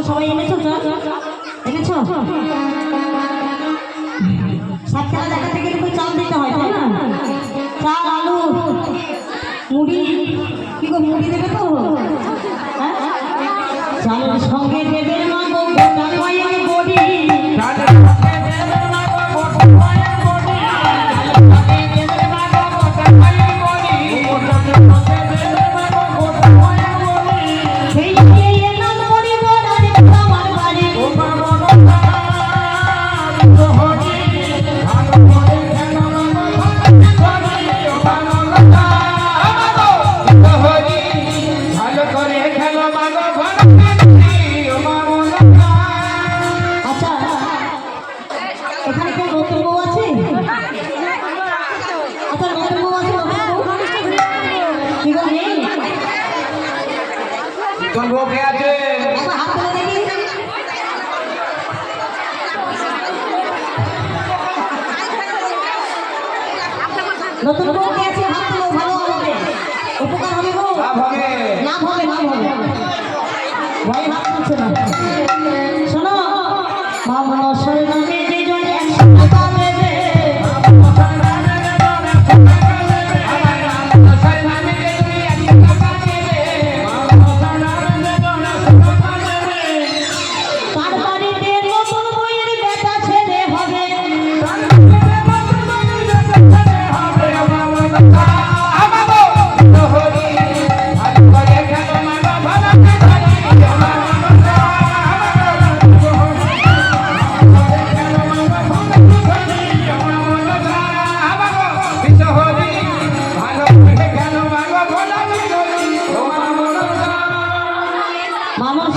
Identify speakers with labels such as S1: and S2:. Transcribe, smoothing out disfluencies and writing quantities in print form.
S1: সবাই এনেছো এনেছো সব খেলা দেখাতে গেলে তো চাল দিতে হয় তাই না? চাল আলু মুড়ি কি গো মুড়ি দেবে তো চালের সঙ্গে দেবে না গো গোটা কয়েক বড়ি নতুন বউ কে আছে হাত তুলো ভালো হবে উপকার হবে গো লাভ হবে ভাই হাত তুলছে না শোনো মামা সরনামে যে জন 100 টাকা নেবে তার বাড়িতে নতুন বইয়ের বেটা ছেলে হবে মামার